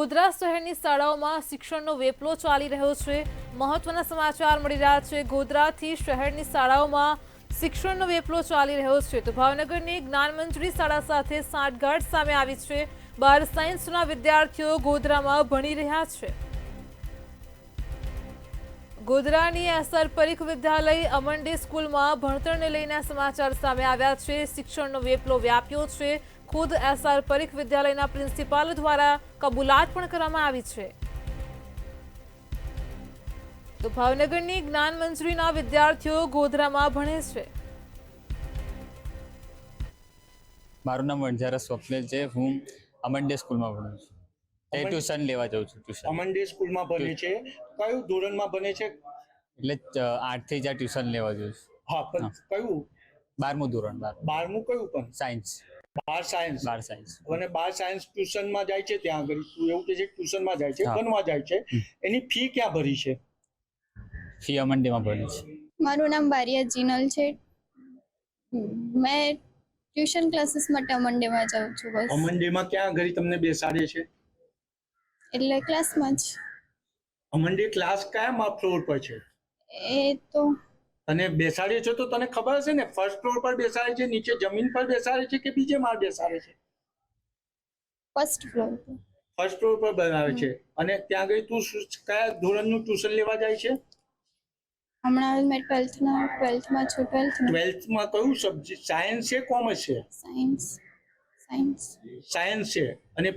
ગોધરા શહેરની શાળાઓમાં શિક્ષણનો વેપલો ચાલી રહ્યો છે। મહત્વના સમાચાર મળી રહ્યા છે। ગોધરાથી શહેરની શાળાઓમાં શિક્ષણનો વેપલો ચાલી રહ્યો છે તો ભાવનગરની જ્ઞાનમંજરી શાળા સાથે સાંઠગાંઠ સામે આવી છે। 12 સાયન્સના વિદ્યાર્થીઓ ગોધરામાં ભણી રહ્યા છે। ગોધરાની એસઆર પરીખ વિદ્યાલય અમંડે સ્કૂલમાં ભણતરને લઈને સમાચાર સામે આવ્યા છે। શિક્ષણનો વેપલો વ્યાપ્યો છે। ખુદ એસઆર પરીખ વિદ્યાલયના પ્રિન્સિપાલ દ્વારા કબૂલાત પણ કરવામાં આવી છે। તો ભાવનગરની જ્ઞાનમંજરીના વિદ્યાર્થીઓ ગોધરામાં ભણે છે। મારું નામ વણઝારા સ્વપ્નિલ છે। હું અમંડે સ્કૂલમાં ભણું છું। તે ટ્યુશન લેવા જાઉં છું। ટ્યુશન અમંડે સ્કૂલમાં ભણે છે। કયું ધોરણમાં ભણે છે? એટલે 8 થી જ ટ્યુશન લેવા જાઉં છું। હા, પણ કયું? 12મું ધોરણ 12મું કયું? પણ સાયન્સ 12 સાયન્સ 12 સાયન્સ અને 12 સાયન્સ ટ્યુશનમાં જાય છે। ત્યાં આગળ તું એવું કે છે ટ્યુશનમાં જાય છે, ભણવા જાય છે। એની ફી ક્યાં ભરી છે? ફી અમંડેમાં ભણી છે। મારું નામ બારિયા જીનલ છે। મેં ટ્યુશન ક્લાસીસ માટે અમંડેમાં જાઉં છું। બસ અમંડેમાં ક્યાં આગળ તમને બેસાડે છે? એટલે ક્લાસમાં જ। અમંડે ક્લાસ કયા ફ્લોર પર છે? એ તો અને બેસાડે છે તો તને ખબર હશે ને, ફર્સ્ટ ફ્લોર પર બેસાડે છે, નીચે જમીન પર બેસાડે છે કે બીજે માળ બેસાડે છે? ફર્સ્ટ ફ્લોર પર। ફર્સ્ટ ફ્લોર પર બનાવે છે। અને ત્યાં આગળ તું કયા ધોરણનું ટ્યુશન લેવા જાય છે? હમણાં મેં 12થમાં છું। 12થમાં કયું સબ્જેક્ટ? સાયન્સ છે, કોમર્સ છે? સાયન્સ સાયન્સ છે। અને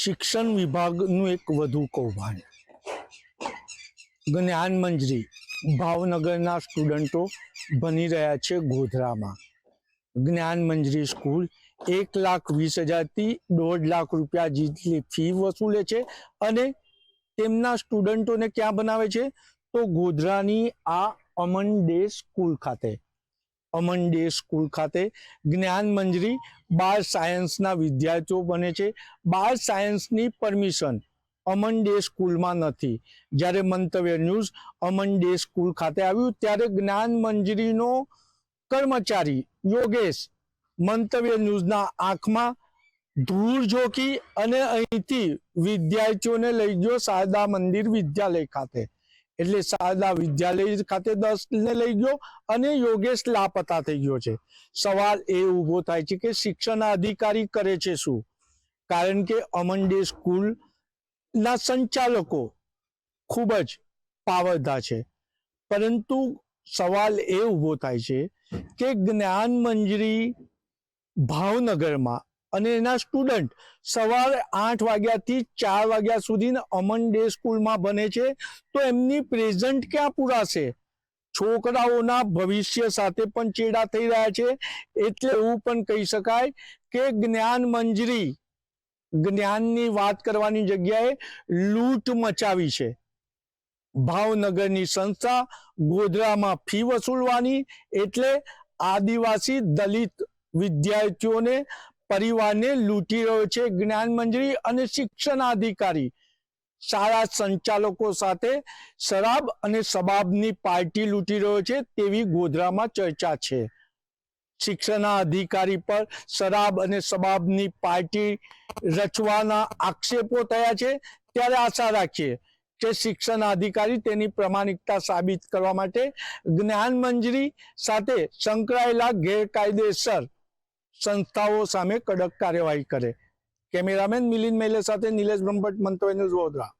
શિક્ષણ વિભાગનું એક વધુ કૌભાંડ। જ્ઞાનમંજરી ભાવનગરના સ્ટુડન્ટો ભણી રહ્યા છે ગોધરામાં। જ્ઞાનમંજરી સ્કૂલ 1,20,000 થી 1.5 લાખ રૂપિયા જેટલી ફી વસૂલે છે અને તેમના સ્ટુડન્ટોને ક્યાં બનાવે છે? તો ગોધરાની આ અમંડે સ્કૂલ ખાતે। અમંડે સ્કૂલ ખાતે જ્ઞાનમંજરી 12 સાયન્સના વિદ્યાર્થીઓ બને છે। 12 સાયન્સની પરમિશન અમંડે સ્કૂલમાં નથી। જ્યારે મંતવ્ય ન્યૂઝ અમંડે સ્કૂલ ખાતે આવ્યું ત્યારે જ્ઞાનમંજરીનો કર્મચારી યોગેશ મંતવ્ય ન્યૂઝના આંખમાં ધૂળ ઝોકી અને અહીંથી વિદ્યાર્થીઓને લઈ ગયો શારદા મંદિર વિદ્યાલય ખાતે। એટલે શારદા વિદ્યાલય ખાતે 10 ને લઈ ગયો અને યોગેશ લાપતા થઈ ગયો છે। સવાલ એ ઊભો થાય છે કે શિક્ષણ અધિકારી કરે છે શું? કારણ કે અમંડે સ્કૂલ ના સંચાલકો ખૂબ જ પાવરદાર છે, પરંતુ સવાલ એ ઊભો થાય છે કે જ્ઞાનમંજરી ભાવનગરમાં અને એના સ્ટુડન્ટ સવારે 8 વાગ્યાથી 4 વાગ્યા સુધી અમંડે સ્કૂલમાં ભણે છે તો એમની પ્રેઝન્ટ ક્યાં પૂરાશે? છોકરાઓના ભવિષ્ય સાથે પણ ચેડા થઈ રહ્યા છે। એટલે એવું પણ કહી શકાય કે જ્ઞાનમંજરી જ્ઞાનની વાત કરવાની જગ્યાએ લૂંટ મચાવી છે। ભાવનગરની સંસ્થા ગોધરામાં ફી વસૂલવાની એટલે આદિવાસી દલિત વિદ્યાર્થીઓને પરિવારને લૂંટી રહ્યો છે જ્ઞાનમંજરી। અને શિક્ષણ અધિકારી શાળા સંચાલકો સાથે શરાબ અને શબાબની પાર્ટી લૂંટી રહ્યો છે તેવી ગોધરામાં ચર્ચા છે। શિક્ષણ અધિકારી પર શરાબ અને શબાબની પાર્ટી રચવાના આક્ષેપો થયા છે। ત્યારે આશા રાખીએ કે શિક્ષણ અધિકારી તેની પ્રામાણિકતા સાબિત કરવા માટે જ્ઞાનમંજરી સાથે સંકળાયેલા ગેરકાયદેસર સંસ્થાઓ સામે કડક કાર્યવાહી કરે। કેમેરામેન મિલિંદ મેલે સાથે નિલેશ બ્રહ્મભટ્ટ, મંતવ્ય ન્યૂઝ, વડોદરા।